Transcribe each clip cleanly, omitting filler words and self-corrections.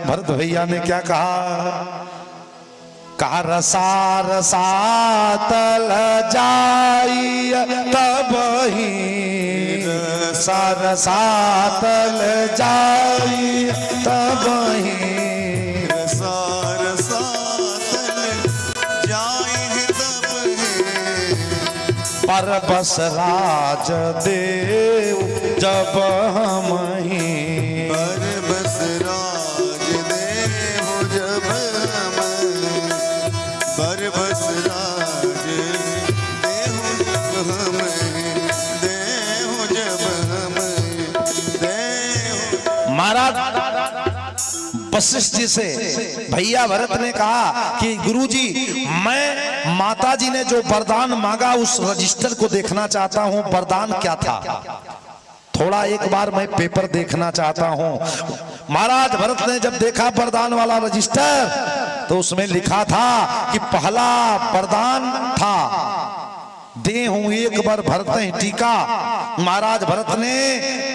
भरत भैया ने क्या कहा? कहा रसा रसातल जाई तब ही, रसा रसातल जाई तब ही, रसा रसातल जाई तब ही, पर बस राज देव जब हम ही, पर बस राज देव जब हम, पर बस राज देव जब हम, देव जब हम, देव। महाराज वशिष्ठ जी से भैया भरत ने कहा कि गुरुजी, मैं माताजी ने जो वरदान मांगा उस रजिस्टर को देखना चाहता हूं, वरदान क्या था? थोड़ा एक बार मैं पेपर देखना चाहता हूं। महाराज भरत ने जब देखा वरदान वाला रजिस्टर तो उसमें लिखा था कि पहला वरदान था दे हूं एक बार भरत ही टीका। महाराज भरत ने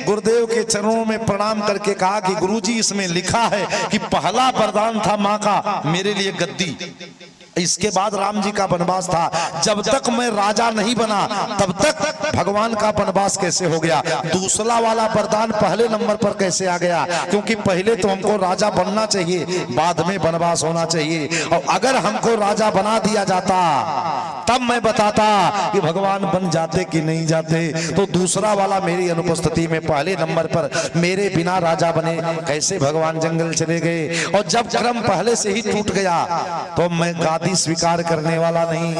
गुरुदेव के चरणों में प्रणाम करके कहा कि गुरुजी, इसमें लिखा है कि पहला वरदान था मां का मेरे लिए गद्दी, इसके बाद राम जी का वनवास था। जब तक मैं राजा नहीं बना तब तक भगवान का वनवास कैसे हो गया? दूसरा वाला वरदान पहले नंबर पर कैसे आ गया? क्योंकि पहले तो हमको राजा बनना चाहिए, बाद में वनवास होना चाहिए। और अगर हमको राजा बना दिया जाता तब मैं बताता कि भगवान बन जाते कि नहीं जाते। तो दूसरा वाला मेरी अनुपस्थिति में पहले नंबर पर, मेरे बिना राजा बने कैसे भगवान जंगल चले गए? और जब क्रम पहले से ही टूट गया तो मैं गादी स्वीकार करने वाला नहीं।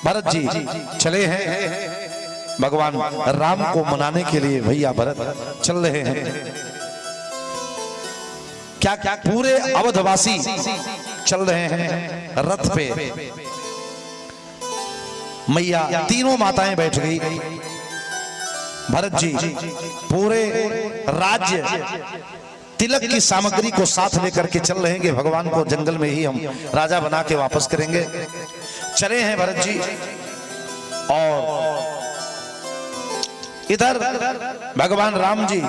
भरत जी चले हैं भगवान राम को मनाने के लिए। भैया भरत चल रहे हैं। क्या क्या पूरे अवधवासी चल रहे हैं रथ पे। मैया तीनों माताएं बैठ गई। भरत जी पूरे राज्य तिलक की सामग्री को साथ लेकर के चल रहे हैं कि भगवान को जंगल में ही हम राजा बना के वापस करेंगे। चले हैं भरत जी। और इधर भगवान राम जी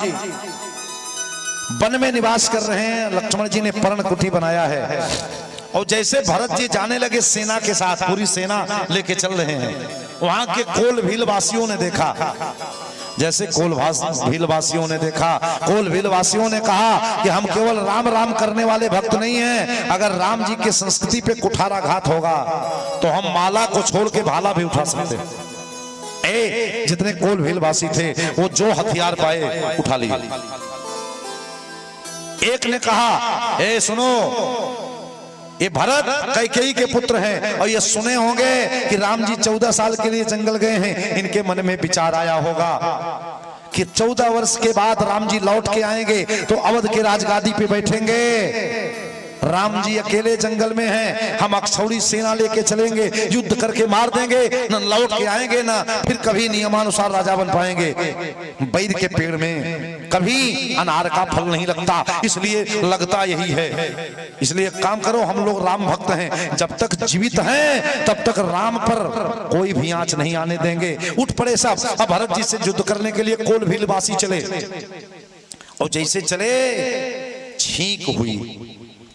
वन में निवास कर रहे हैं। लक्ष्मण जी ने पर्ण कुटी बनाया है। और जैसे भरत जी जाने लगे सेना के साथ, पूरी सेना लेके चल रहे हैं, वहां के कोल भील वासियों ने देखा। जैसे कोल भील वासियों ने देखा, कोल भील वासियों ने कहा कि हम केवल राम राम करने वाले भक्त नहीं हैं। अगर राम जी की संस्कृति पे कुठाराघात होगा तो हम माला को छोड़ के भाला भी उठा सकते हैं। जितने कोल भील वासी थे वो जो हथियार पाए उठा लिए। एक ने कहा, ए सुनो, ये भरत कैकेयी के पुत्र हैं और ये सुने होंगे कि राम जी 14 साल के लिए जंगल गए हैं। इनके मन में विचार आया होगा कि 14 वर्ष के बाद राम जी लौट के आएंगे तो अवध के राजगादी पे बैठेंगे। राम जी अकेले जंगल में हैं, हम अक्षौड़ी सेना लेके चलेंगे, युद्ध करके मार देंगे, न लौट के आएंगे ना फिर कभी नियमानुसार राजा बन पाएंगे। बैर के पेड़ में कभी अनार का फल नहीं लगता, इसलिए लगता यही है। इसलिए काम करो, हम लोग राम भक्त हैं, जब तक जीवित हैं तब तक राम पर कोई भी आंच नहीं आने देंगे। उठ पड़े सब। अब भरत जी से युद्ध करने के लिए कोल भील वासी चले। और जैसे चले छींक हुई।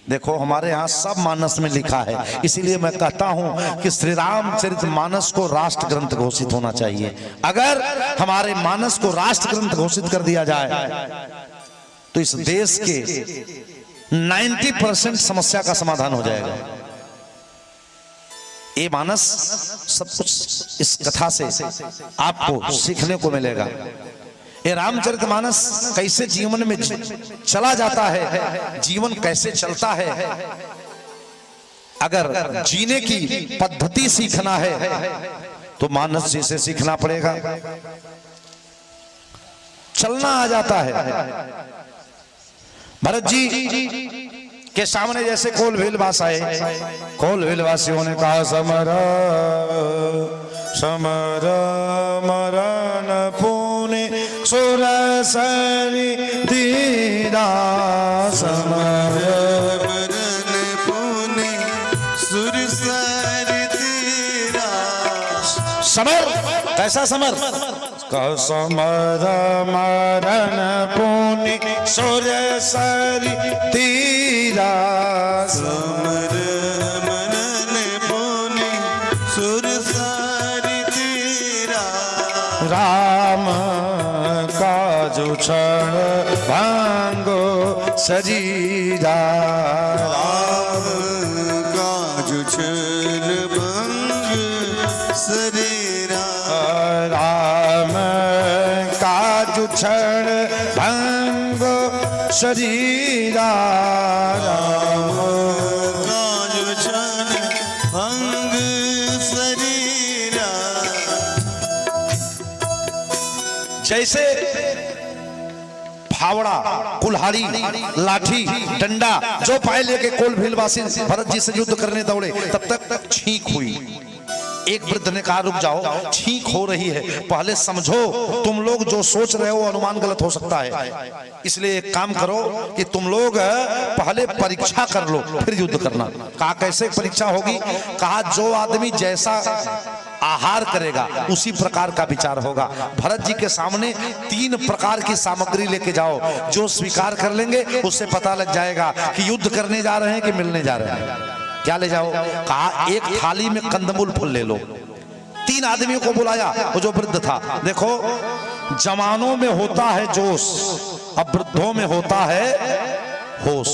देखो हमारे यहाँ सब मानस में लिखा है, इसीलिए मैं कहता हूं कि श्री रामचरित मानस को राष्ट्र ग्रंथ घोषित होना चाहिए। अगर हमारे मानस को राष्ट्र ग्रंथ घोषित कर दिया जाए तो इस देश के 90% समस्या का समाधान हो जाएगा। ये मानस सब कुछ इस कथा से आपको सीखने को मिलेगा। ये रामचरितमानस कैसे जीवन में चला जाता है, जीवन कैसे चलता है। अगर जीने की पद्धति सीखना है तो मानस जी से सीखना पड़ेगा। चलना आ जाता है। भरत जी के सामने जैसे कोल भील वास आए, कोल भील वासियों ने कहा समर समर मरण पुणे सुरसरी दीदा समर मरण पुणे सुरसरी दीदा। समर कैसा समर? कह समर मरण पुणे सुरसरी दीदा रास समर मनन पुनि सुर सारि तेरा राम काजु क्षण भांगो शरीरा राम काजु छल भंग शरीरा राम काजु क्षण भंगो शरीरा राम काजु छल भंग शरीरा जैसे फावड़ा कुल्हाड़ी लाठी डंडा जो पाए लेके कोल भीलवासी भरत जी से युद्ध करने दौड़े तब तक छींक हुई। एक वृद्ध ने कहा रुक जाओ, छींक हो रही है, पहले समझो तुम लोग जो सोच रहे हो अनुमान गलत हो सकता है, इसलिए एक काम करो कि तुम लोग पहले परीक्षा कर लो फिर युद्ध करना। कहा कैसे परीक्षा होगी? कहा जो आदमी जैसा आहार करेगा उसी प्रकार का विचार होगा। भरत जी के सामने 3 प्रकार की सामग्री लेके जाओ, जो स्वीकार कर लेंगे उससे पता लग जाएगा कि युद्ध करने जा रहे हैं कि मिलने जा रहे हैं। क्या ले जाओ? कहा एक थाली में कंदमूल फल ले लो। 3 आदमियों को बुलाया, वो जो वृद्ध था, देखो जवानों में होता है जोश, अब वृद्धों में होता है होश।